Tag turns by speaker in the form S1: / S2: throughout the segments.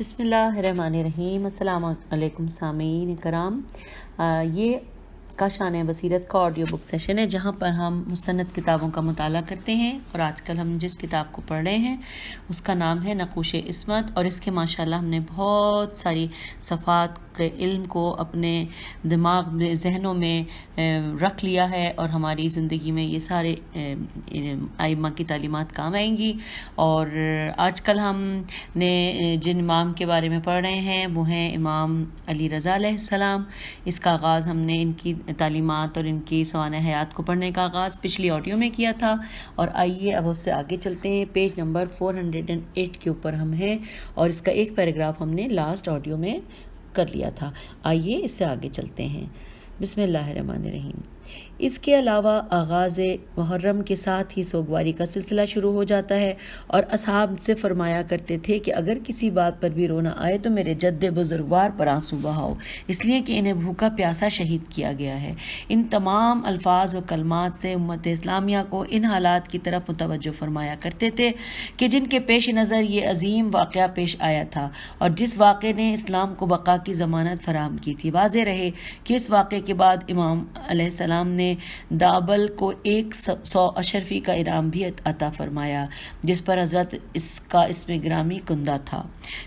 S1: بسم اللہ الرحمن الرحیم۔ السلام علیکم سامعین کرام، یہ کاشان بصیرت کا آڈیو بک سیشن ہے جہاں پر ہم مستند کتابوں کا مطالعہ کرتے ہیں، اور آج کل ہم جس کتاب کو پڑھ رہے ہیں اس کا نام ہے نقوش عصمت، اور اس کے ماشاءاللہ ہم نے بہت ساری صفحات کے علم کو اپنے دماغ میں ذہنوں میں رکھ لیا ہے، اور ہماری زندگی میں یہ سارے ائمہ کی تعلیمات کام آئیں گی۔ اور آج کل ہم نے جن امام کے بارے میں پڑھ رہے ہیں وہ ہیں امام علی رضا علیہ السلام۔ اس کا آغاز ہم نے ان کی تعلیمات اور ان کی سوانح حیات کو پڑھنے کا آغاز پچھلی آڈیو میں کیا تھا، اور آئیے اب اس سے آگے چلتے ہیں۔ پیج نمبر 408 کے اوپر ہم ہیں، اور اس کا ایک پیراگراف ہم نے لاسٹ آڈیو میں کر لیا تھا۔ آئیے اس سے آگے چلتے ہیں۔ بسم اللہ الرحمن الرحیم۔ اس کے علاوہ آغاز محرم کے ساتھ ہی سوگواری کا سلسلہ شروع ہو جاتا ہے، اور اصحاب سے فرمایا کرتے تھے کہ اگر کسی بات پر بھی رونا آئے تو میرے جد بزرگوار پر آنسو بہاؤ، اس لیے کہ انہیں بھوکا پیاسا شہید کیا گیا ہے۔ ان تمام الفاظ و کلمات سے امت اسلامیہ کو ان حالات کی طرف متوجہ فرمایا کرتے تھے کہ جن کے پیش نظر یہ عظیم واقعہ پیش آیا تھا، اور جس واقعے نے اسلام کو بقا کی ضمانت فراہم کی تھی۔ واضح رہے کہ اس واقعے کے بعد امام علیہ السلام نے دابل کو 100 اشرفی کا انعام بھی عطا فرمایا، جس پر حضرت اس کا اسم گرامی کندہ تھا۔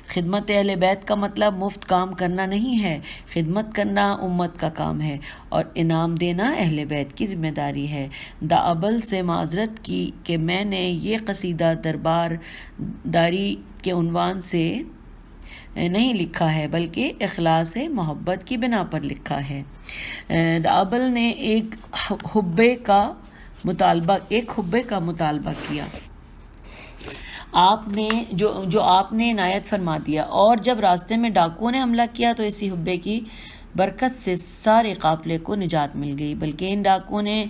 S1: خدمت اہل بیت کا مطلب مفت کام کرنا نہیں ہے، خدمت کرنا امت کا کام ہے، اور انعام دینا اہل بیت کی ذمہ داری ہے۔ دابل سے معذرت کی کہ میں نے یہ قصیدہ دربار داری کے عنوان سے نہیں لکھا ہے، بلکہ اخلاص محبت کی بنا پر لکھا ہے۔ دابل نے ایک حبے کا مطالبہ کیا، آپ نے جو آپ نے عنایت فرما دیا، اور جب راستے میں ڈاکوؤں نے حملہ کیا تو اسی حبے کی برکت سے سارے قافلے کو نجات مل گئی، بلکہ ان ڈاکوؤں نے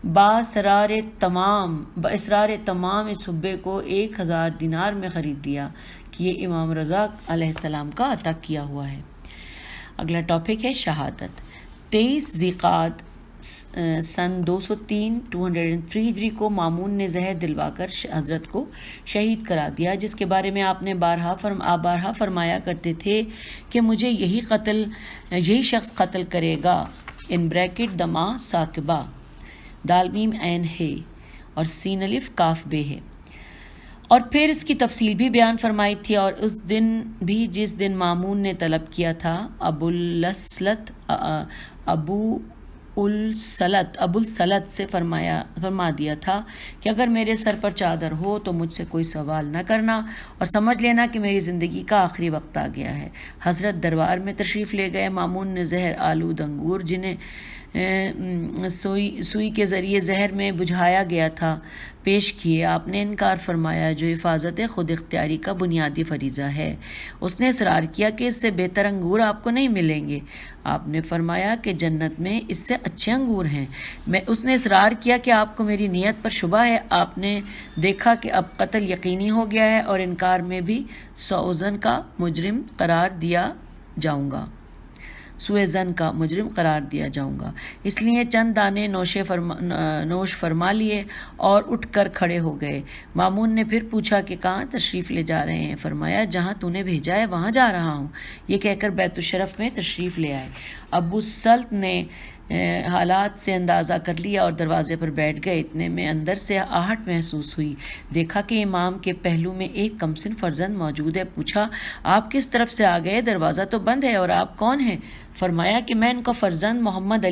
S1: باسرار تمام اس حبے کو 1000 دینار میں خرید دیا کہ یہ امام رضا علیہ السلام کا عطا کیا ہوا ہے۔ اگلا ٹاپک ہے شہادت۔ 23 ذیقعد سن 203 ہجری کو مامون نے زہر دلوا کر حضرت کو شہید کرا دیا، جس کے بارے میں آپ نے بارہا فرمایا کرتے تھے کہ مجھے یہی شخص قتل کرے گا۔ دما ثاقبہ، دال میم عین ہے اور سین الف کاف بے ہے۔ اور پھر اس کی تفصیل بھی بیان فرمائی تھی، اور اس دن بھی جس دن مامون نے طلب کیا تھا ابو السلط سے فرما دیا تھا کہ اگر میرے سر پر چادر ہو تو مجھ سے کوئی سوال نہ کرنا، اور سمجھ لینا کہ میری زندگی کا آخری وقت آ گیا ہے۔ حضرت دربار میں تشریف لے گئے۔ مامون نے زہر آلود انگور جنہیں سوئی کے ذریعے زہر میں بجھایا گیا تھا پیش کیے۔ آپ نے انکار فرمایا، جو حفاظت خود اختیاری کا بنیادی فریضہ ہے۔ اس نے اصرار کیا کہ اس سے بہتر انگور آپ کو نہیں ملیں گے۔ آپ نے فرمایا کہ جنت میں اس سے اچھے انگور ہیں۔ اس نے اصرار کیا کہ آپ کو میری نیت پر شبہ ہے۔ آپ نے دیکھا کہ اب قتل یقینی ہو گیا ہے، اور انکار میں بھی سوء ظن کا مجرم قرار دیا جاؤں گا، اس لیے چند دانے نوش فرما لیے اور اٹھ کر کھڑے ہو گئے۔ مامون نے پھر پوچھا کہ کہاں تشریف لے جا رہے ہیں؟ فرمایا جہاں تو نے بھیجا ہے وہاں جا رہا ہوں۔ یہ کہہ کر بیت الشرف میں تشریف لے آئے۔ ابو السلط نے حالات سے اندازہ کر لیا اور دروازے پر بیٹھ گئے۔ اتنے میں اندر سے آہٹ محسوس ہوئی۔ دیکھا کہ امام کے پہلو میں ایک کمسن فرزند موجود ہے۔ پوچھا آپ کس طرف سے آ گئے؟ دروازہ تو بند ہے، اور آپ کون ہیں؟ فرمایا کہ میں ان کا فرزند محمد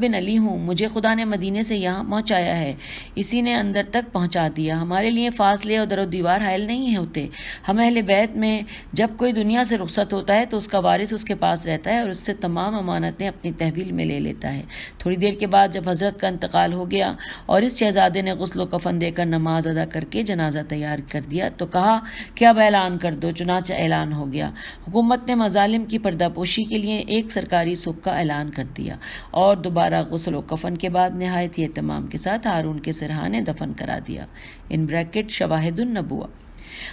S1: بن علی ہوں، مجھے خدا نے مدینے سے یہاں پہنچایا ہے، اسی نے اندر تک پہنچا دیا۔ ہمارے لیے فاصلے اور در و دیوار حائل نہیں ہوتے۔ ہم اہل بیت میں جب کوئی دنیا سے رخصت ہوتا ہے تو اس کا وارث اس کے پاس رہتا ہے، اور اس سے تمام امانتیں اپنی تحویل میں لے لیتا ہے۔ تھوڑی دیر کے بعد جب حضرت کا انتقال ہو گیا اور اس شہزادے نے غسل و کفن دے کر نماز ادا کر کے جنازہ تیار کر دیا تو کہا کہ اب اعلان کر دو۔ چنانچہ اعلان ہو گیا۔ حکومت نے مظالم کی پردہ پوشی کے لیے ایک سرکاری سکھ کا اعلان کر دیا، اور دوبارہ غسل و کفن کے بعد نہایت ہی اہتمام کے ساتھ ہارون کے سرحانے دفن کرا دیا۔ شواہد النبوہ۔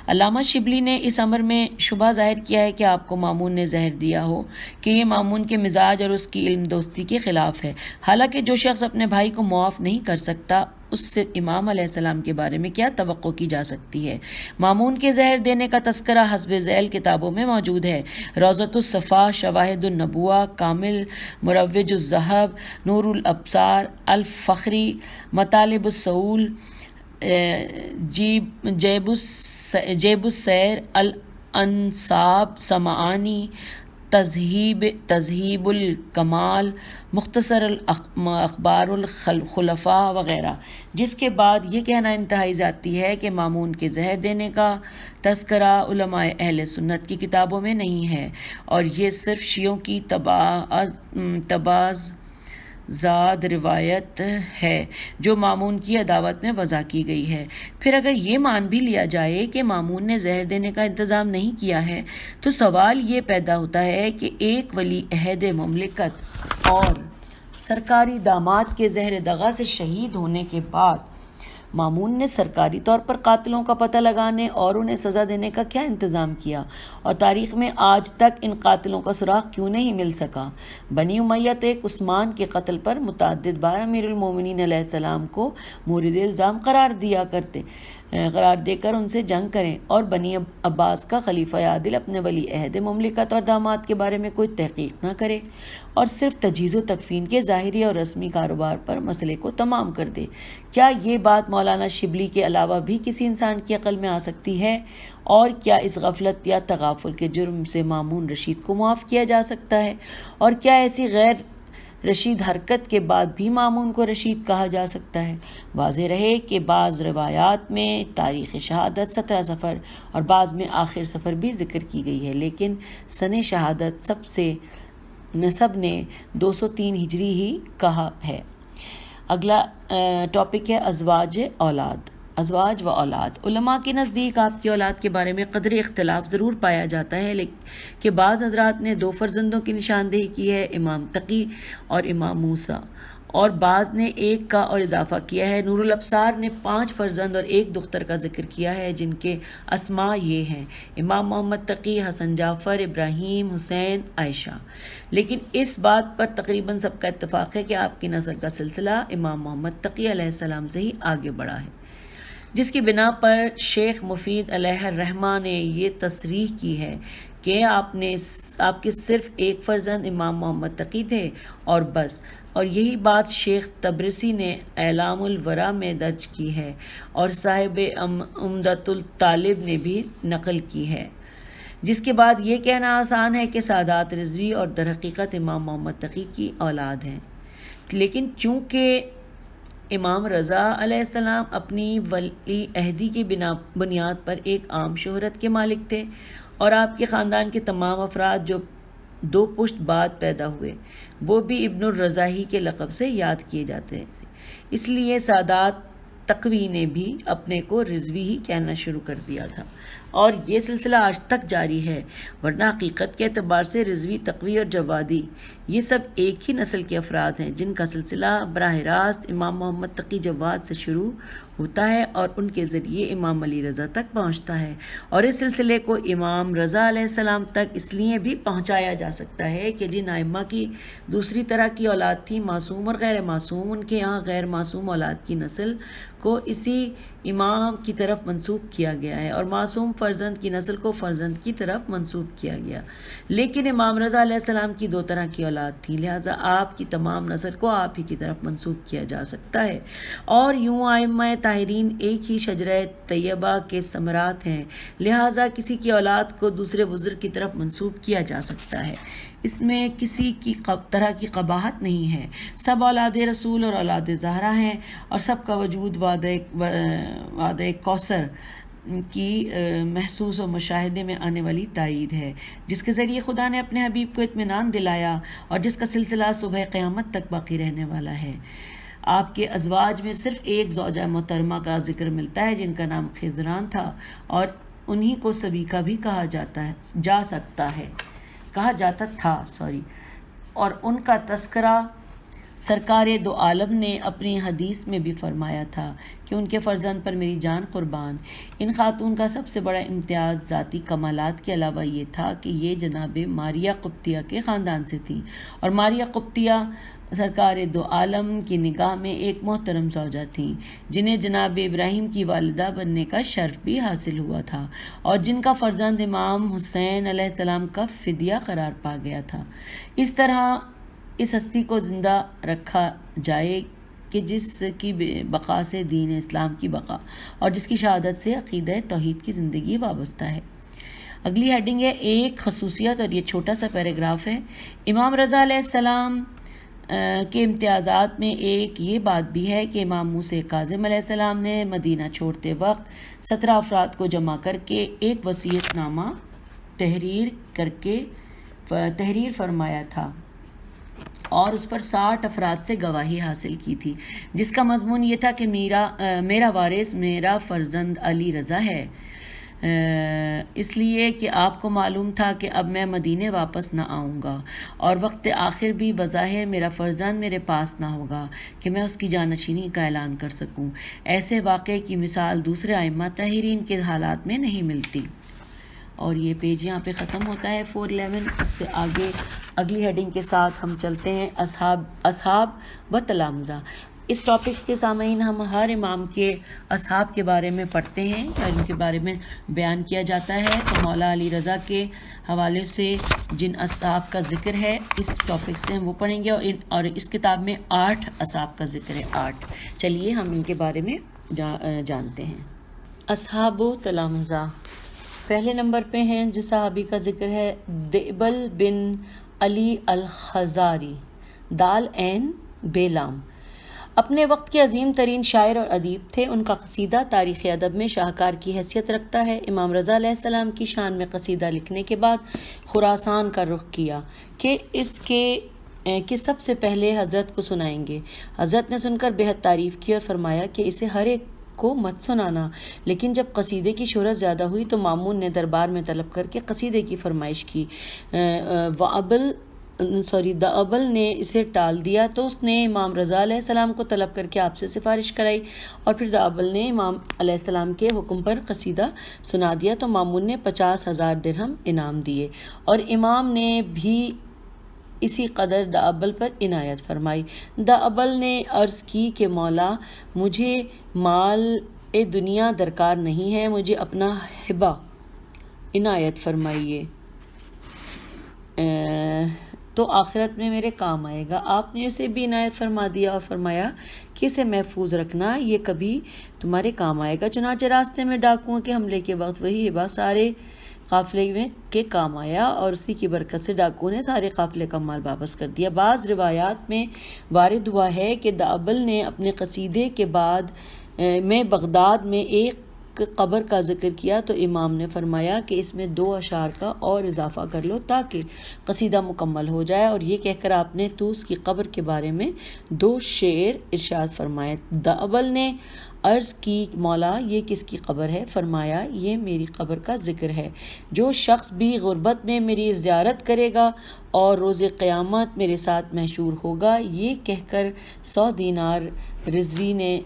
S1: علامہ شبلی نے اس امر میں شبہ ظاہر کیا ہے کہ آپ کو مامون نے زہر دیا ہو کہ یہ مامون کے مزاج اور اس کی علم دوستی کے خلاف ہے۔ حالانکہ جو شخص اپنے بھائی کو معاف نہیں کر سکتا اس سے امام علیہ السلام کے بارے میں کیا توقع کی جا سکتی ہے؟ مامون کے زہر دینے کا تذکرہ حسب ذیل کتابوں میں موجود ہے: روضۃ الصفا، شواہد النبوہ، کامل، مروج الذہب، نور الابصار، الفخری، مطالب السؤول، جیب السیر، الانساب، سمعانی، تذہیب الکمال، مختصر اخبار الخلفاء وغیرہ، جس کے بعد یہ کہنا انتہائی ذاتی ہے کہ مامون کے زہر دینے کا تذکرہ علماء اہل سنت کی کتابوں میں نہیں ہے، اور یہ صرف شیعوں کی زاد روایت ہے جو مامون کی عداوت میں وضع کی گئی ہے۔ پھر اگر یہ مان بھی لیا جائے کہ مامون نے زہر دینے کا انتظام نہیں کیا ہے تو سوال یہ پیدا ہوتا ہے کہ ایک ولی عہد مملکت اور سرکاری داماد کے زہر دغا سے شہید ہونے کے بعد مامون نے سرکاری طور پر قاتلوں کا پتہ لگانے اور انہیں سزا دینے کا کیا انتظام کیا، اور تاریخ میں آج تک ان قاتلوں کا سراغ کیوں نہیں مل سکا؟ بنی امیہ تو ایک عثمان کے قتل پر متعدد بار امیر المومنین علیہ السلام کو مورد الزام قرار دے کر ان سے جنگ کریں، اور بنی عباس کا خلیفہ عادل اپنے ولی عہد مملکت اور داماد کے بارے میں کوئی تحقیق نہ کرے اور صرف تجہیز و تکفین کے ظاہری اور رسمی کاروبار پر مسئلے کو تمام کر دے۔ کیا یہ بات مولانا شبلی کے علاوہ بھی کسی انسان کی عقل میں آ سکتی ہے؟ اور کیا اس غفلت یا تغافل کے جرم سے مامون رشید کو معاف کیا جا سکتا ہے؟ اور کیا ایسی غیر رشید حرکت کے بعد بھی مامون کو رشید کہا جا سکتا ہے؟ واضح رہے کہ بعض روایات میں تاریخ شہادت 17 صفر اور بعض میں آخر صفر بھی ذکر کی گئی ہے، لیکن سن شہادت سب نے 203 ہجری ہی کہا ہے۔ اگلا ٹاپک ہے ازواج و اولاد۔ علماء کے نزدیک آپ کی اولاد کے بارے میں قدر اختلاف ضرور پایا جاتا ہے، لیکن کہ بعض حضرات نے 2 فرزندوں کی نشاندہی کی ہے، امام تقی اور امام موسیٰ، اور بعض نے 1 کا اور اضافہ کیا ہے۔ نور الابصار نے 5 فرزند اور 1 دختر کا ذکر کیا ہے، جن کے اسماء یہ ہیں: امام محمد تقی، حسن جعفر، ابراہیم، حسین، عائشہ۔ لیکن اس بات پر تقریباً سب کا اتفاق ہے کہ آپ کی نسل کا سلسلہ امام محمد تقی علیہ السلام سے ہی آگے بڑھا ہے، جس کی بنا پر شیخ مفید علیہ الرحمہ نے یہ تصریح کی ہے کہ آپ کے صرف 1 فرزند امام محمد تقی تھے اور بس، اور یہی بات شیخ تبرسی نے اعلام الورا میں درج کی ہے اور صاحب عمدۃ الطالب نے بھی نقل کی ہے، جس کے بعد یہ کہنا آسان ہے کہ سادات رضوی اور در حقیقت امام محمد تقی کی اولاد ہیں۔ لیکن چونکہ امام رضا علیہ السلام اپنی ولی عہدی کی بنیاد پر ایک عام شہرت کے مالک تھے، اور آپ کے خاندان کے تمام افراد جو 2 پشت بعد پیدا ہوئے وہ بھی ابن الرضا ہی کے لقب سے یاد کیے جاتے تھے، اس لیے سادات تقوی نے بھی اپنے کو رضوی ہی کہنا شروع کر دیا تھا، اور یہ سلسلہ آج تک جاری ہے، ورنہ حقیقت کے اعتبار سے رضوی، تقوی اور جوادی یہ سب ایک ہی نسل کے افراد ہیں، جن کا سلسلہ براہ راست امام محمد تقی جواد سے شروع ہوتا ہے اور ان کے ذریعے امام علی رضا تک پہنچتا ہے، اور اس سلسلے کو امام رضا علیہ السلام تک اس لیے بھی پہنچایا جا سکتا ہے کہ جن ائمہ کی دوسری طرح کی اولاد تھی، معصوم اور غیر معصوم، ان کے یہاں غیر معصوم اولاد کی نسل کو اسی امام کی طرف منسوب کیا گیا ہے، اور معصوم فرزند کی نسل کو فرزند کی طرف منسوب کیا گیا، لیکن امام رضا علیہ السلام کی 2 طرح کی اولاد تھی، لہٰذا آپ کی تمام نسل کو آپ ہی کی طرف منسوب کیا جا سکتا ہے، اور یوں ائمہ طاہرین ایک ہی شجرہ طیبہ کے ثمرات ہیں، لہٰذا کسی کی اولاد کو دوسرے بزرگ کی طرف منسوب کیا جا سکتا ہے، اس میں کسی کی طرح کی قباحت نہیں ہے، سب اولاد رسول اور اولاد زہرا ہیں، اور سب کا وجود وعدہ کوثر کی محسوس و مشاہدے میں آنے والی تائید ہے، جس کے ذریعے خدا نے اپنے حبیب کو اطمینان دلایا اور جس کا سلسلہ صبح قیامت تک باقی رہنے والا ہے۔ آپ کے ازواج میں صرف 1 زوجہ محترمہ کا ذکر ملتا ہے جن کا نام خضران تھا، اور انہی کو سبیکہ بھی کہا جاتا تھا، اور ان کا تذکرہ سرکار دو عالم نے اپنی حدیث میں بھی فرمایا تھا کہ ان کے فرزند پر میری جان قربان۔ ان خاتون کا سب سے بڑا امتیاز ذاتی کمالات کے علاوہ یہ تھا کہ یہ جناب ماریہ قبطیہ کے خاندان سے تھیں، اور ماریہ قبطیہ سرکار دو عالم کی نگاہ میں ایک محترم زوجہ تھیں، جنہیں جناب ابراہیم کی والدہ بننے کا شرف بھی حاصل ہوا تھا، اور جن کا فرزند امام حسین علیہ السلام کا فدیہ قرار پا گیا تھا۔ اس طرح اس ہستی کو زندہ رکھا جائے کہ جس کی بقا سے دین اسلام کی بقا اور جس کی شہادت سے عقیدہ توحید کی زندگی وابستہ ہے۔ اگلی ہیڈنگ ہے ایک خصوصیت، اور یہ چھوٹا سا پیراگراف ہے۔ امام رضا علیہ السلام کے امتیازات میں ایک یہ بات بھی ہے کہ امام موسیٰ کاظم علیہ السلام نے مدینہ چھوڑتے وقت 17 افراد کو جمع کر کے ایک وصیت نامہ تحریر فرمایا تھا اور اس پر 60 افراد سے گواہی حاصل کی تھی، جس کا مضمون یہ تھا کہ میرا وارث میرا فرزند علی رضا ہے، اس لیے کہ آپ کو معلوم تھا کہ اب میں مدینے واپس نہ آؤں گا، اور وقت آخر بھی بظاہر میرا فرزند میرے پاس نہ ہوگا کہ میں اس کی جانشینی کا اعلان کر سکوں۔ ایسے واقعے کی مثال دوسرے ائمہ طاہرین کے حالات میں نہیں ملتی۔ اور یہ پیج یہاں پہ ختم ہوتا ہے 411۔ اس سے آگے اگلی ہیڈنگ کے ساتھ ہم چلتے ہیں اصحاب و تلامذہ۔ اس ٹاپک سے سامعین ہم ہر امام کے اصحاب کے بارے میں پڑھتے ہیں اور ان کے بارے میں بیان کیا جاتا ہے، تو مولا علی رضا کے حوالے سے جن اصحاب کا ذکر ہے اس ٹاپک سے ہم وہ پڑھیں گے، اور اس کتاب میں 8 اصحاب کا ذکر ہے، 8۔ چلیے ہم ان کے بارے میں جانتے ہیں۔ اصحاب و تلامذہ، پہلے نمبر پہ ہیں جو صحابی کا ذکر ہے دئبل بن علی الخزاری، دال عین بے لام۔ اپنے وقت کے عظیم ترین شاعر اور ادیب تھے۔ ان کا قصیدہ تاریخ ادب میں شاہکار کی حیثیت رکھتا ہے۔ امام رضا علیہ السلام کی شان میں قصیدہ لکھنے کے بعد خراسان کا رخ کیا کہ سب سے پہلے حضرت کو سنائیں گے۔ حضرت نے سن کر بہت تعریف کی اور فرمایا کہ اسے ہر ایک کو مت سنانا، لیکن جب قصیدے کی شہرت زیادہ ہوئی تو مامون نے دربار میں طلب کر کے قصیدے کی فرمائش کی۔ دأبل نے اسے ٹال دیا تو اس نے امام رضا علیہ السلام کو طلب کر کے آپ سے سفارش کرائی، اور پھر دأبل نے امام علیہ السلام کے حکم پر قصیدہ سنا دیا تو مامون نے 50,000 درہم انعام دیے، اور امام نے بھی اسی قدر دأبل پر عنایت فرمائی۔ دأبل نے عرض کی کہ مولا، مجھے مال دنیا درکار نہیں ہے، مجھے اپنا ہبہ عنایت فرمائیے تو آخرت میں میرے کام آئے گا۔ آپ نے اسے بھی عنایت فرما دیا اور فرمایا کہ اسے محفوظ رکھنا، یہ کبھی تمہارے کام آئے گا۔ چنانچہ راستے میں ڈاکوؤں کے حملے کے وقت وہی ہبہ سارے قافلے میں کے کام آیا، اور اسی کی برکت سے ڈاکوؤں نے سارے قافلے کا مال واپس کر دیا۔ بعض روایات میں وارد ہوا ہے کہ دأبل نے اپنے قصیدے کے بعد میں بغداد میں ایک قبر کا ذکر کیا تو امام نے فرمایا کہ اس میں 2 اشعار کا اور اضافہ کر لو تاکہ قصیدہ مکمل ہو جائے، اور یہ کہہ کر آپ نے طوس کی قبر کے بارے میں 2 شعر ارشاد فرمائے۔ دأبل نے عرض کی مولا، یہ کس کی قبر ہے؟ فرمایا یہ میری قبر کا ذکر ہے۔ جو شخص بھی غربت میں میری زیارت کرے گا اور روز قیامت میرے ساتھ محشور ہوگا، یہ کہہ کر 100 دینار رضوی نے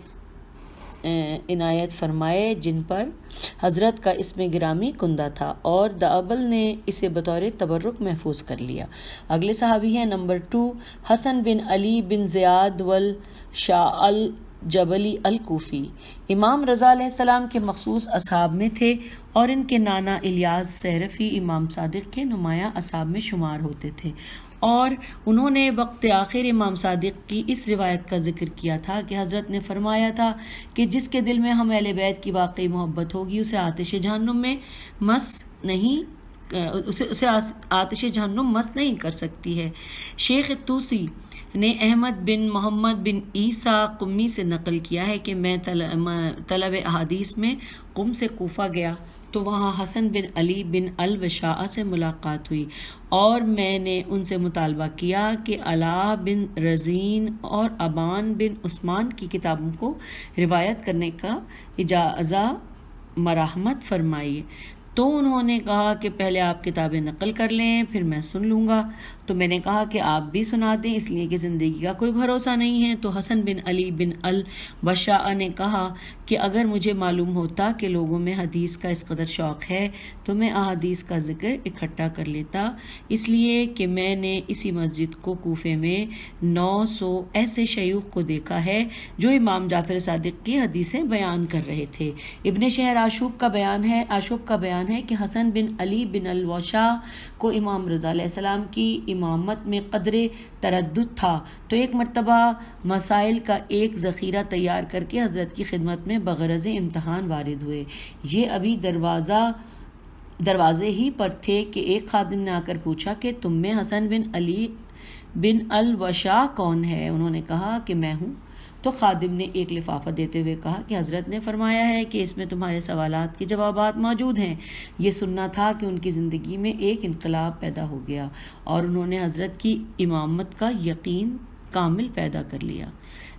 S1: عنایت فرمائے جن پر حضرت کا اسم گرامی کندہ تھا، اور دأبل نے اسے بطور تبرک محفوظ کر لیا۔ اگلے صحابی ہیں نمبر 2 حسن بن علی بن زیاد والشاء الجبلی الکوفی۔ امام رضا علیہ السلام کے مخصوص اصحاب میں تھے، اور ان کے نانا الیاس سہرفی امام صادق کے نمایاں اصحاب میں شمار ہوتے تھے، اور انہوں نے وقت آخر امام صادق کی اس روایت کا ذکر کیا تھا کہ حضرت نے فرمایا تھا کہ جس کے دل میں ہم اہل بیت کی واقعی محبت ہوگی اسے آتش جہنم مس نہیں کر سکتی ہے۔ شیخ توسی نے احمد بن محمد بن عیسیٰ قمی سے نقل کیا ہے کہ میں طلب احادیث میں قم سے کوفہ گیا تو وہاں حسن بن علی بن الوشاء سے ملاقات ہوئی، اور میں نے ان سے مطالبہ کیا کہ علا بن رزین اور ابان بن عثمان کی کتابوں کو روایت کرنے کا اجازہ مرحمت فرمائیے۔ تو انہوں نے کہا کہ پہلے آپ کتابیں نقل کر لیں پھر میں سن لوں گا۔ تو میں نے کہا کہ آپ بھی سنا دیں، اس لیے کہ زندگی کا کوئی بھروسہ نہیں ہے۔ تو حسن بن علی بن الوشاء نے کہا کہ اگر مجھے معلوم ہوتا کہ لوگوں میں حدیث کا اس قدر شوق ہے تو میں احادیث کا ذکر اکٹھا کر لیتا، اس لیے کہ میں نے اسی مسجد کو کوفے میں 900 ایسے شیوخ کو دیکھا ہے جو امام جعفر صادق کی حدیثیں بیان کر رہے تھے۔ ابن شہر آشوب کا بیان ہے کہ حسن بن علی بن الوشاء کو امام رضا علیہ السلام کی امامت میں قدر تردد تھا، تو ایک مرتبہ مسائل کا ایک ذخیرہ تیار کر کے حضرت کی خدمت میں بغرض امتحان وارد ہوئے۔ یہ ابھی دروازے ہی پر تھے کہ ایک خادم نے آ کر پوچھا کہ تم میں حسن بن علی بن الوشاء کون ہے؟ انہوں نے کہا کہ میں ہوں۔ تو خادم نے ایک لفافہ دیتے ہوئے کہا کہ حضرت نے فرمایا ہے کہ اس میں تمہارے سوالات کے جوابات موجود ہیں۔ یہ سننا تھا کہ ان کی زندگی میں ایک انقلاب پیدا ہو گیا اور انہوں نے حضرت کی امامت کا یقین کامل پیدا کر لیا۔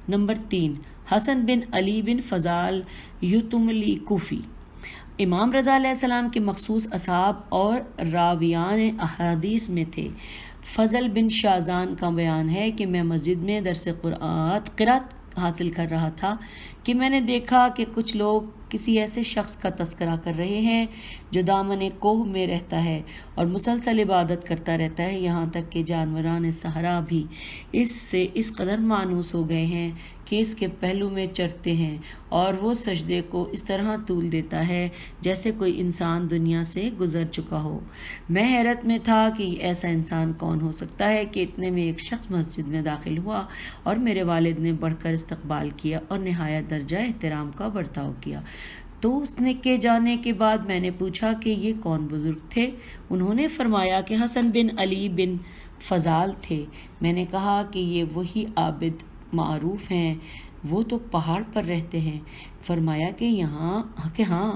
S1: نمبر 3، حسن بن علی بن فضال یتملی کوفی امام رضا علیہ السلام کے مخصوص اصحاب اور راویان احادیث میں تھے۔ فضل بن شازان کا بیان ہے کہ میں مسجد میں درس قرات حاصل کر رہا تھا کہ میں نے دیکھا کہ کچھ لوگ کسی ایسے شخص کا تذکرہ کر رہے ہیں جو دامن کوہ میں رہتا ہے اور مسلسل عبادت کرتا رہتا ہے، یہاں تک کہ جانوران صحرا بھی اس سے اس قدر مانوس ہو گئے ہیں کہ اس کے پہلو میں چڑھتے ہیں اور وہ سجدے کو اس طرح طول دیتا ہے جیسے کوئی انسان دنیا سے گزر چکا ہو۔ میں حیرت میں تھا کہ ایسا انسان کون ہو سکتا ہے کہ اتنے میں ایک شخص مسجد میں داخل ہوا اور میرے والد نے بڑھ کر استقبال کیا اور نہایت درجہ احترام کا برتاؤ کیا۔ تو اس نے کے جانے کے بعد میں نے پوچھا کہ یہ کون بزرگ تھے؟ انہوں نے فرمایا کہ حسن بن علی بن فضال تھے۔ میں نے کہا کہ یہ وہی عابد معروف ہیں، وہ تو پہاڑ پر رہتے ہیں۔ فرمایا کہ ہاں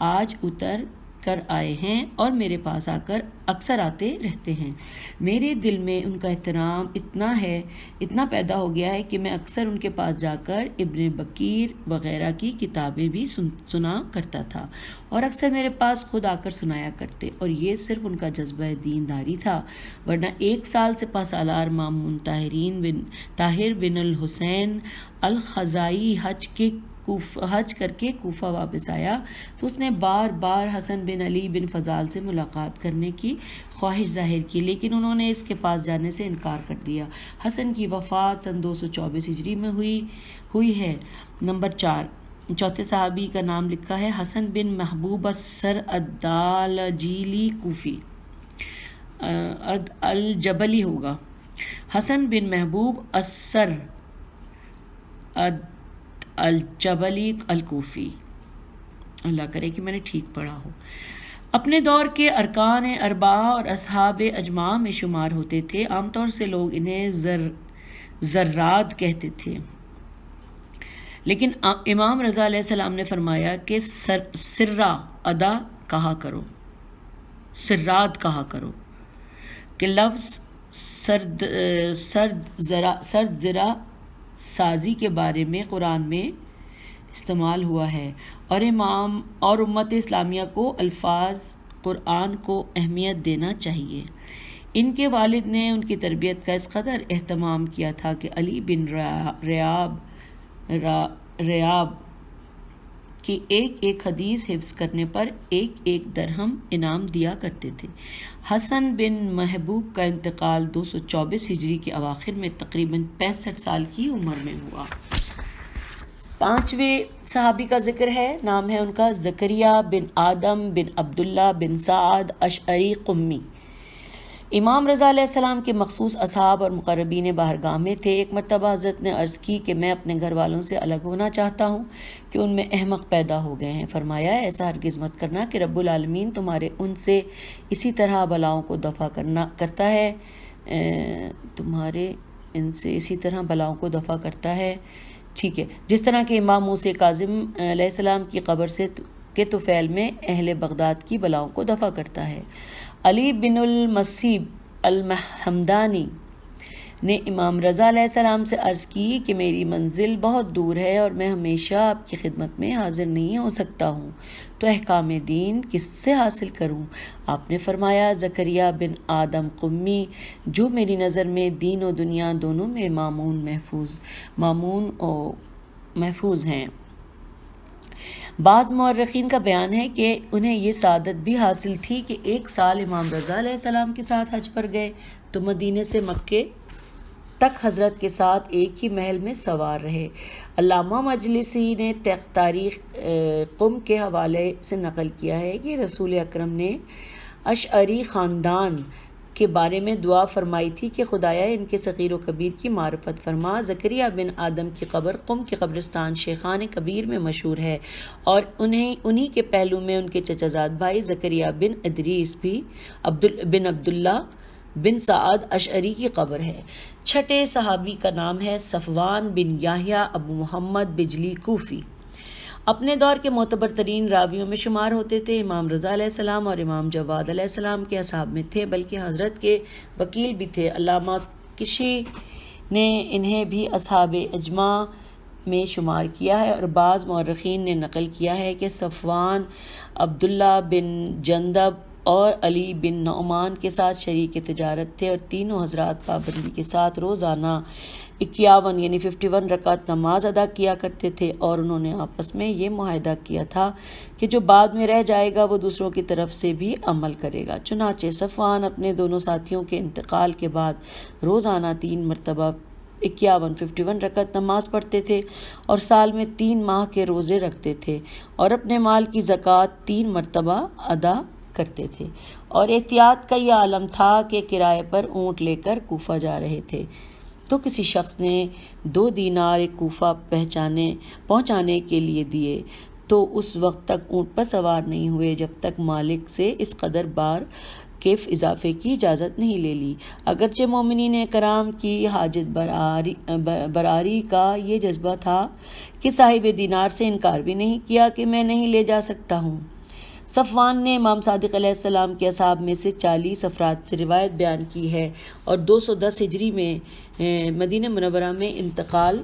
S1: آج اتر کر آئے ہیں اور میرے پاس آ کر اکثر آتے رہتے ہیں۔ میرے دل میں ان کا احترام اتنا پیدا ہو گیا ہے کہ میں اکثر ان کے پاس جا کر ابن بکیر وغیرہ کی کتابیں بھی سنا کرتا تھا اور اکثر میرے پاس خود آ کر سنایا کرتے، اور یہ صرف ان کا جذبہ دینداری تھا، ورنہ 1 سال سے پاسالار مامون طاہر بن الحسین الخزائی حج کر کے کوفہ واپس آیا تو اس نے بار بار حسن بن علی بن فضال سے ملاقات کرنے کی خواہش ظاہر کی، لیکن انہوں نے اس کے پاس جانے سے انکار کر دیا۔ حسن کی وفات سن 224 ہجری میں ہوئی ہے۔ نمبر 4، چوتھے صحابی کا نام لکھا ہے حسن بن محبوب السر الدالجیلی کوفی الجبلی ہوگا۔ حسن بن محبوب السر الجبلی الکوفی، اللہ کرے کہ میں نے ٹھیک پڑھا ہو، اپنے دور کے ارکان اربعہ اور اصحاب اجماع میں شمار ہوتے تھے۔ عام طور سے لوگ انہیں زراد کہتے تھے، لیکن امام رضا علیہ السلام نے فرمایا کہ سراد کہا کرو کہ لفظ سرد زرا سازی کے بارے میں قرآن میں استعمال ہوا ہے، اور امت اسلامیہ کو الفاظ قرآن کو اہمیت دینا چاہیے۔ ان کے والد نے ان کی تربیت کا اس قدر اہتمام کیا تھا کہ علی بن ریاب کی ایک حدیث حفظ کرنے پر 1 درہم انعام دیا کرتے تھے۔ حسن بن محبوب کا انتقال 224 ہجری کے اواخر میں تقریباً 65 سال کی عمر میں ہوا۔ 5ویں صحابی کا ذکر ہے، نام ہے ان کا زکریا بن آدم بن عبداللہ بن سعد اشعری قمی۔ امام رضا علیہ السلام کے مخصوص اصحاب اور مقربین باہرگاہ میں تھے۔ ایک مرتبہ حضرت نے عرض کی کہ میں اپنے گھر والوں سے الگ ہونا چاہتا ہوں کہ ان میں احمق پیدا ہو گئے ہیں۔ فرمایا ایسا ہرگز مت کرنا کہ رب العالمین تمہارے ان سے اسی طرح بلاؤں کو دفع کرتا ہے ٹھیک ہے، جس طرح کہ امام موسیٰ کاظم علیہ السلام کی قبر کے طفیل میں اہل بغداد کی بلاؤں کو دفع کرتا ہے۔ علی بن المسیب المحمدانی نے امام رضا علیہ السلام سے عرض کی کہ میری منزل بہت دور ہے اور میں ہمیشہ آپ کی خدمت میں حاضر نہیں ہو سکتا ہوں، تو احکام دین کس سے حاصل کروں؟ آپ نے فرمایا زکریا بن آدم قمی، جو میری نظر میں دین و دنیا دونوں میں مامون و محفوظ ہیں۔ بعض مورخین کا بیان ہے کہ انہیں یہ سعادت بھی حاصل تھی کہ 1 سال امام رضا علیہ السلام کے ساتھ حج پر گئے تو مدینے سے مکے تک حضرت کے ساتھ ایک ہی محل میں سوار رہے۔ علامہ مجلسی نے تاریخ قم کے حوالے سے نقل کیا ہے کہ رسول اکرم نے اشعری خاندان کے بارے میں دعا فرمائی تھی کہ خدایا ان کے صغیر و کبیر کی معرفت فرما۔ زکریا بن آدم کی قبر قم کے قبرستان شیخان کبیر میں مشہور ہے اور انہی کے پہلو میں ان کے چچا زاد بھائی زکریا بن ادریس بھی بن عبداللہ بن سعد اشعری کی قبر ہے۔ چھٹے صحابی کا نام ہے صفوان بن یحییٰ ابو محمد بجلی کوفی، اپنے دور کے معتبر ترین راویوں میں شمار ہوتے تھے۔ امام رضا علیہ السلام اور امام جواد علیہ السلام کے اصحاب میں تھے، بلکہ حضرت کے وکیل بھی تھے۔ علامہ کشی نے انہیں بھی اصحاب اجماع میں شمار کیا ہے اور بعض مورخین نے نقل کیا ہے کہ صفوان عبداللہ بن جندب اور علی بن نعمان کے ساتھ شریک تجارت تھے اور تینوں حضرات پابندی کے ساتھ روزانہ 51 یعنی 51 رکعت نماز ادا کیا کرتے تھے، اور انہوں نے آپس میں یہ معاہدہ کیا تھا کہ جو بعد میں رہ جائے گا وہ دوسروں کی طرف سے بھی عمل کرے گا۔ چنانچہ صفوان اپنے دونوں ساتھیوں کے انتقال کے بعد روزانہ 3 مرتبہ 51 رکعت نماز پڑھتے تھے اور سال میں 3 ماہ کے روزے رکھتے تھے اور اپنے مال کی زکوٰۃ 3 مرتبہ ادا کرتے تھے، اور احتیاط کا یہ عالم تھا کہ کرائے پر اونٹ لے کر کوفہ جا رہے تھے تو کسی شخص نے 2 دینار کوفہ پہنچانے کے لیے دیے تو اس وقت تک اونٹ پر سوار نہیں ہوئے جب تک مالک سے اس قدر بار کے اضافے کی اجازت نہیں لے لی۔ اگرچہ مومنین کرام کی حاجت براری کا یہ جذبہ تھا کہ صاحب دینار سے انکار بھی نہیں کیا کہ میں نہیں لے جا سکتا ہوں۔ صفوان نے امام صادق علیہ السلام کے اصحاب میں سے 40 افراد سے روایت بیان کی ہے اور 210 ہجری میں مدینہ منورہ میں انتقال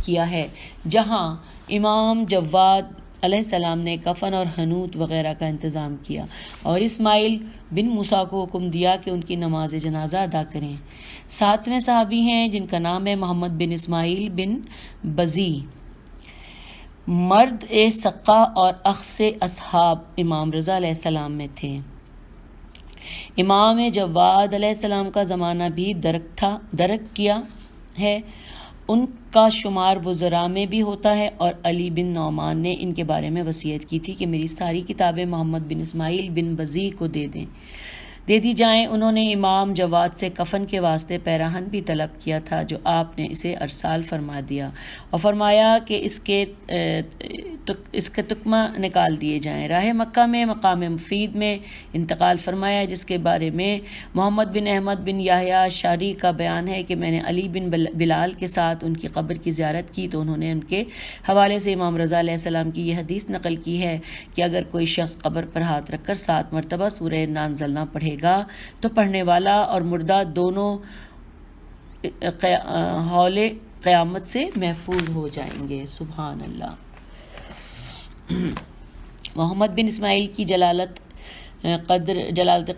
S1: کیا ہے، جہاں امام جواد علیہ السلام نے کفن اور حنوط وغیرہ کا انتظام کیا اور اسماعیل بن موسیٰ کو حکم دیا کہ ان کی نماز جنازہ ادا کریں۔ 7ویں صحابی ہیں جن کا نام ہے محمد بن اسماعیل بن بزی، مرد سقہ اور اخص اصحاب امام رضا علیہ السلام میں تھے۔ امام جواد علیہ السلام کا زمانہ بھی درک کیا ہے، ان کا شمار وزراء میں بھی ہوتا ہے، اور علی بن نعمان نے ان کے بارے میں وصیت کی تھی کہ میری ساری کتابیں محمد بن اسماعیل بن بزی کو دے دی جائیں۔ انہوں نے امام جواد سے کفن کے واسطے پیراہن بھی طلب کیا تھا جو آپ نے اسے ارسال فرما دیا اور فرمایا کہ اس کے تکمہ نکال دیے جائیں۔ راہ مکہ میں مقام مفید میں انتقال فرمایا، جس کے بارے میں محمد بن احمد بن یحییٰ شاری کا بیان ہے کہ میں نے علی بن بلال کے ساتھ ان کی قبر کی زیارت کی تو انہوں نے ان کے حوالے سے امام رضا علیہ السلام کی یہ حدیث نقل کی ہے کہ اگر کوئی شخص قبر پر ہاتھ رکھ کر 7 مرتبہ سورہ انا انزلنا پڑھے گا تو پڑھنے والا اور مردہ دونوں حول قیامت سے محفوظ ہو جائیں گے۔ سبحان اللہ۔ محمد بن اسماعیل کی جلالت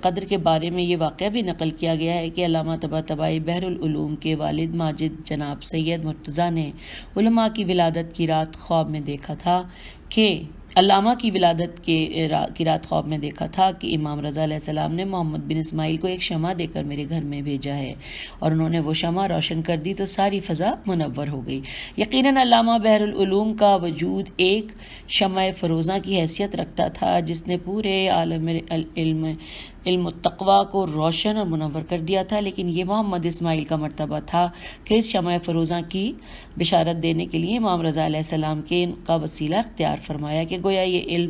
S1: قدر کے بارے میں یہ واقعہ بھی نقل کیا گیا ہے کہ علامہ طباطبائی بحر العلوم کے والد ماجد جناب سید مرتضیٰ نے علماء کی ولادت کی رات خواب میں دیکھا تھا کہ امام رضا علیہ السلام نے محمد بن اسماعیل کو ایک شمع دے کر میرے گھر میں بھیجا ہے، اور انہوں نے وہ شمع روشن کر دی تو ساری فضا منور ہو گئی۔ یقیناً علامہ بحر العلوم کا وجود ایک شمع فروزاں کی حیثیت رکھتا تھا جس نے پورے عالم علم التقوی کو روشن اور منور کر دیا تھا، لیکن یہ محمد اسماعیل کا مرتبہ تھا کہ اس شمع فروزاں کی بشارت دینے کے لیے امام رضا علیہ السلام کے کا وسیلہ اختیار فرمایا کہ گویا یہ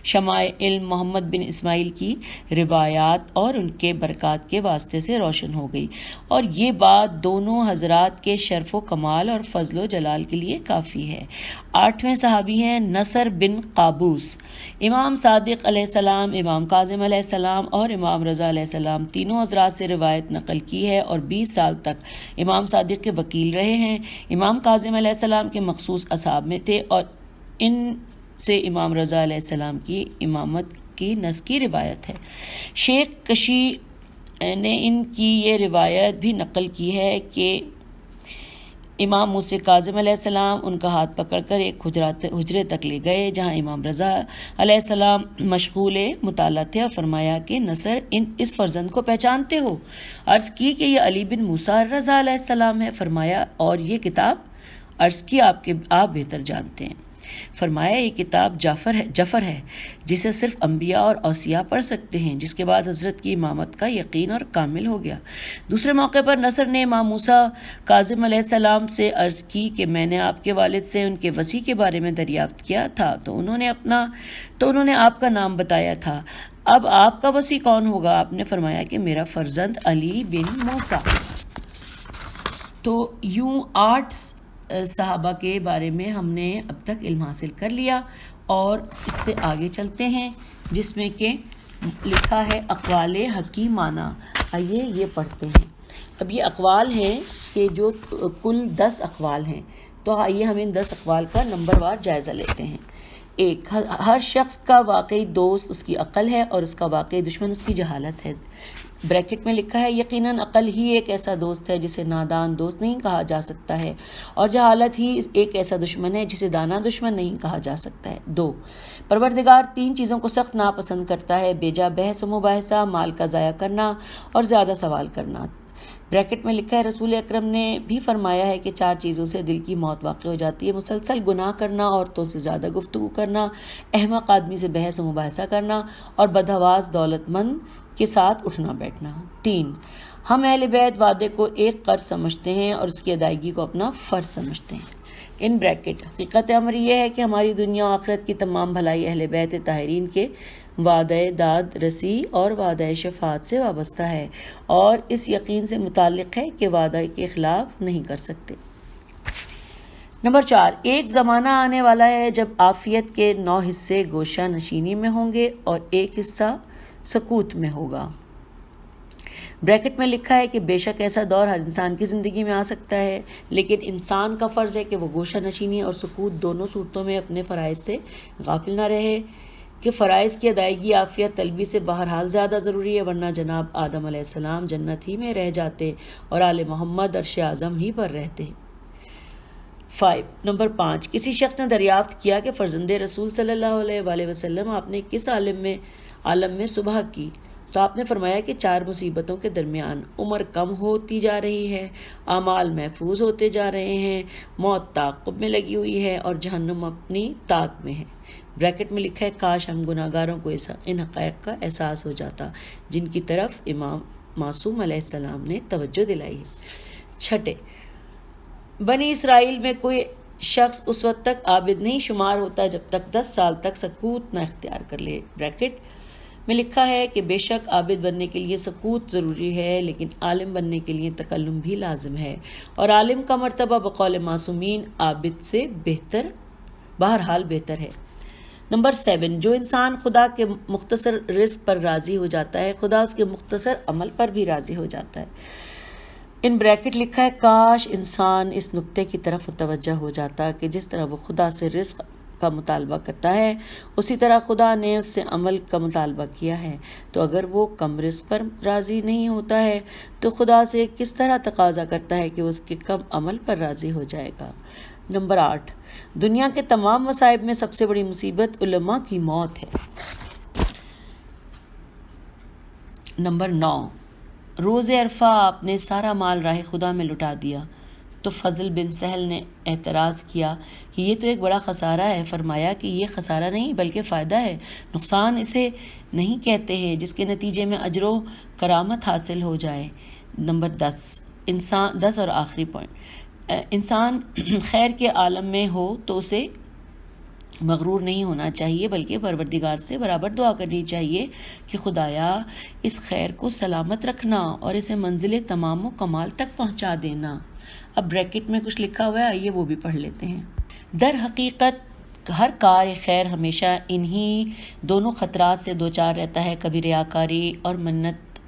S1: شمع علم محمد بن اسماعیل کی روایات اور ان کے برکات کے واسطے سے روشن ہو گئی، اور یہ بات دونوں حضرات کے شرف و کمال اور فضل و جلال کے لیے کافی ہے۔ 8ویں صحابی ہیں نصر بن قابوس، امام صادق علیہ السلام، امام کاظم علیہ السلام اور امام رضا علیہ السلام تینوں حضرات سے روایت نقل کی ہے اور 20 سال تک امام صادق کے وکیل رہے ہیں۔ امام کاظم علیہ السلام کے مخصوص اصحاب میں تھے اور ان سے امام رضا علیہ السلام کی امامت کی نس کی روایت ہے۔ شیخ کشی نے ان کی یہ روایت بھی نقل کی ہے کہ امام موسیٰ کاظم علیہ السلام ان کا ہاتھ پکڑ کر ایک حجرے تک لے گئے جہاں امام رضا علیہ السلام مشغول مطالعہ تھے، اور فرمایا کہ نصر اس فرزند کو پہچانتے ہو؟ عرض کی کہ یہ علی بن موسیٰ رضا علیہ السلام ہے۔ فرمایا اور یہ کتاب؟ عرض کی آپ بہتر جانتے ہیں۔ فرمایا یہ کتاب جعفر ہے جسے صرف انبیاء اور اوصیاء پڑھ سکتے ہیں، جس کے بعد حضرت کی امامت کا یقین اور کامل ہو گیا۔ دوسرے موقع پر نصر نے امام موسیٰ کاظم علیہ السلام سے عرض کی کہ میں نے آپ کے والد سے ان کے وصی کے بارے میں دریافت کیا تھا تو انہوں نے آپ کا نام بتایا تھا، اب آپ کا وصی کون ہوگا؟ آپ نے فرمایا کہ میرا فرزند علی بن موسیٰ۔ تو یوں 8 صحابہ کے بارے میں ہم نے اب تک علم حاصل کر لیا، اور اس سے آگے چلتے ہیں جس میں کہ لکھا ہے اقوال حکیمانہ۔ آئیے یہ پڑھتے ہیں۔ اب یہ اقوال ہیں کہ جو کل 10 اقوال ہیں، تو آئیے ہم ان 10 اقوال کا نمبر وار جائزہ لیتے ہیں۔ 1، ہر شخص کا واقعی دوست اس کی عقل ہے اور اس کا واقعی دشمن اس کی جہالت ہے۔ بریکٹ میں لکھا ہے یقیناً عقل ہی ایک ایسا دوست ہے جسے نادان دوست نہیں کہا جا سکتا ہے، اور جہالت ہی ایک ایسا دشمن ہے جسے دانا دشمن نہیں کہا جا سکتا ہے۔ 2، پروردگار 3 چیزوں کو سخت ناپسند کرتا ہے: بیجا بحث و مباحثہ، مال کا ضائع کرنا اور زیادہ سوال کرنا۔ بریکٹ میں لکھا ہے رسول اکرم نے بھی فرمایا ہے کہ 4 چیزوں سے دل کی موت واقع ہو جاتی ہے: مسلسل گناہ کرنا، عورتوں سے زیادہ گفتگو کرنا، احمق آدمی سے بحث و مباحثہ کرنا، اور بدحواس دولت مند کے ساتھ اٹھنا بیٹھنا۔ 3، ہم اہل بیت وعدے کو ایک قرض سمجھتے ہیں اور اس کی ادائیگی کو اپنا فرض سمجھتے ہیں۔ ان بریکٹ حقیقت امر یہ ہے کہ ہماری دنیا و آخرت کی تمام بھلائی اہل بیت طاہرین کے وعدہ داد رسی اور وعدہ شفاعت سے وابستہ ہے، اور اس یقین سے متعلق ہے کہ وعدہ کے خلاف نہیں کر سکتے۔ نمبر 4، ایک زمانہ آنے والا ہے جب عافیت کے 9 حصے گوشہ نشینی میں ہوں گے اور ایک حصہ سکوت میں ہوگا۔ بریکٹ میں لکھا ہے کہ بے شک ایسا دور ہر انسان کی زندگی میں آ سکتا ہے، لیکن انسان کا فرض ہے کہ وہ گوشہ نشینی اور سکوت دونوں صورتوں میں اپنے فرائض سے غافل نہ رہے، کہ فرائض کی ادائیگی عافیت طلبی سے بہرحال زیادہ ضروری ہے، ورنہ جناب آدم علیہ السلام جنت ہی میں رہ جاتے اور آل محمد عرش اعظم ہی پر رہتے۔ 5، نمبر 5، کسی شخص نے دریافت کیا کہ فرزند رسول صلی اللہ علیہ وآلہ وسلم آپ نے کس عالم میں صبح کی؟ تو آپ نے فرمایا کہ 4 مصیبتوں کے درمیان: عمر کم ہوتی جا رہی ہے، اعمال محفوظ ہوتے جا رہے ہیں، موت تعاقب میں لگی ہوئی ہے، اور جہنم اپنی طاق میں ہے۔ بریکٹ میں لکھا ہے کاش ہم گناہ گاروں کو ان حقائق کا احساس ہو جاتا جن کی طرف امام معصوم علیہ السلام نے توجہ دلائی ہے۔ 6، بنی اسرائیل میں کوئی شخص اس وقت تک عابد نہیں شمار ہوتا جب تک 10 سال تک سکوت نہ اختیار کر لے۔ بریکٹ میں لکھا ہے کہ بے شک عابد بننے کے لیے سکوت ضروری ہے، لیکن عالم بننے کے لیے تکلم بھی لازم ہے، اور عالم کا مرتبہ بقول معصومین عابد سے بہرحال بہتر ہے۔ نمبر 7، جو انسان خدا کے مختصر رزق پر راضی ہو جاتا ہے، خدا اس کے مختصر عمل پر بھی راضی ہو جاتا ہے۔ ان بریکٹ لکھا ہے کاش انسان اس نقطے کی طرف متوجہ ہو جاتا کہ جس طرح وہ خدا سے رزق کا مطالبہ کرتا ہے اسی طرح خدا نے اس سے عمل کا مطالبہ کیا ہے، تو اگر وہ کم رزق پر راضی نہیں ہوتا ہے تو خدا سے کس طرح تقاضا کرتا ہے کہ اس کے کم عمل پر راضی ہو جائے گا۔ نمبر 8، دنیا کے تمام مصائب میں سب سے بڑی مصیبت علماء کی موت ہے۔ نمبر 9، روز عرفہ آپ نے سارا مال راہ خدا میں لٹا دیا، تو فضل بن سہل نے اعتراض کیا کہ یہ تو ایک بڑا خسارہ ہے۔ فرمایا کہ یہ خسارہ نہیں بلکہ فائدہ ہے، نقصان اسے نہیں کہتے ہیں جس کے نتیجے میں اجر و کرامت حاصل ہو جائے۔ نمبر 10 اور آخری پوائنٹ، انسان خیر کے عالم میں ہو تو اسے مغرور نہیں ہونا چاہیے بلکہ پروردگار سے برابر دعا کرنی چاہیے کہ خدایا اس خیر کو سلامت رکھنا اور اسے منزل تمام و کمال تک پہنچا دینا۔ اب بریکٹ میں کچھ لکھا ہوا ہے، آئیے وہ بھی پڑھ لیتے ہیں۔ در حقیقت ہر کار خیر ہمیشہ انہی دونوں خطرات سے دوچار رہتا ہے، کبھی ریاکاری اور منت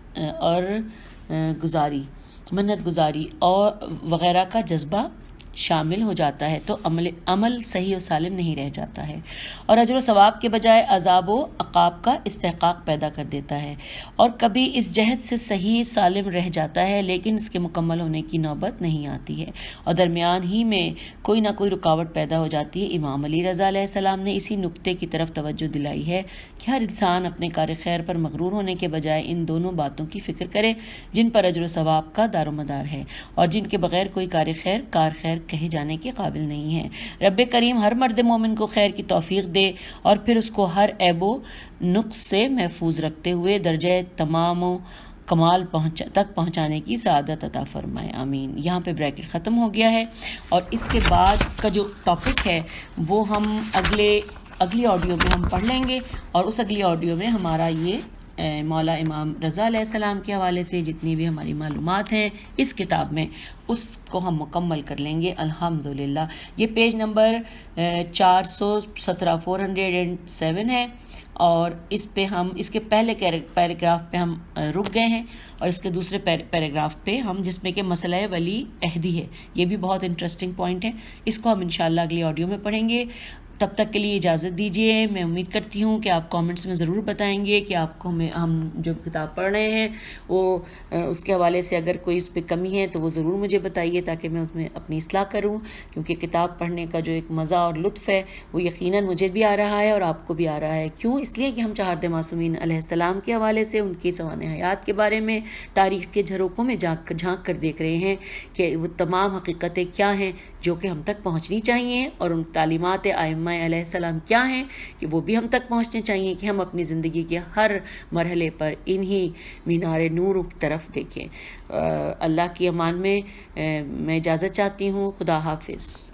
S1: گزاری اور وغیرہ کا جذبہ شامل ہو جاتا ہے تو عمل صحیح و سالم نہیں رہ جاتا ہے، اور اجر و ثواب کے بجائے عذاب و عقاب کا استحقاق پیدا کر دیتا ہے، اور کبھی اس جہت سے صحیح سالم رہ جاتا ہے لیکن اس کے مکمل ہونے کی نوبت نہیں آتی ہے، اور درمیان ہی میں کوئی نہ کوئی رکاوٹ پیدا ہو جاتی ہے۔ امام علی رضا علیہ السلام نے اسی نقطے کی طرف توجہ دلائی ہے کہ ہر انسان اپنے کار خیر پر مغرور ہونے کے بجائے ان دونوں باتوں کی فکر کرے جن پر اجر و ثواب کا دار و مدار ہے اور جن کے بغیر کوئی کار خیر کہے جانے کے قابل نہیں ہے۔ رب کریم ہر مرد مومن کو خیر کی توفیق دے اور پھر اس کو ہر عیب و نقص سے محفوظ رکھتے ہوئے درجہ تمام و کمال تک پہنچانے کی سعادت عطا فرمائے، آمین۔ یہاں پہ بریکٹ ختم ہو گیا ہے، اور اس کے بعد کا جو ٹاپک ہے وہ ہم اگلی آڈیو میں ہم پڑھ لیں گے، اور اس اگلی آڈیو میں ہمارا یہ مولا امام رضا علیہ السلام کے حوالے سے جتنی بھی ہماری معلومات ہیں اس کتاب میں اس کو ہم مکمل کر لیں گے الحمدللہ۔ یہ پیج نمبر 417 ہے، اور اس پہ ہم اس کے پہلے پیراگراف پہ ہم رک گئے ہیں، اور اس کے دوسرے پیراگراف پہ ہم جس میں کہ مسئلہ ولی عہدی ہے، یہ بھی بہت انٹرسٹنگ پوائنٹ ہے، اس کو ہم انشاءاللہ اگلی آڈیو میں پڑھیں گے۔ تب تک کے لیے اجازت دیجیے۔ میں امید کرتی ہوں کہ آپ کامنٹس میں ضرور بتائیں گے کہ آپ کو ہم جو کتاب پڑھ رہے ہیں وہ اس کے حوالے سے اگر کوئی اس پہ کمی ہے تو وہ ضرور مجھے بتائیے تاکہ میں اس میں اپنی اصلاح کروں، کیونکہ کتاب پڑھنے کا جو ایک مزہ اور لطف ہے وہ یقیناً مجھے بھی آ رہا ہے اور آپ کو بھی آ رہا ہے۔ کیوں؟ اس لیے کہ ہم چہارد معصومین علیہ السلام کے حوالے سے ان کی سوانح حیات کے بارے میں تاریخ کے جھروکوں میں جھانک کر دیکھ رہے ہیں کہ وہ تمام حقیقتیں کیا ہیں جو کہ ہم تک پہنچنی چاہیے، اور ان تعلیمات ائمہ علیہ السلام کیا ہیں کہ وہ بھی ہم تک پہنچنے چاہیے کہ ہم اپنی زندگی کے ہر مرحلے پر انہی مینار نور کی طرف دیکھیں۔ اللہ کی امان میں میں اجازت چاہتی ہوں۔ خدا حافظ۔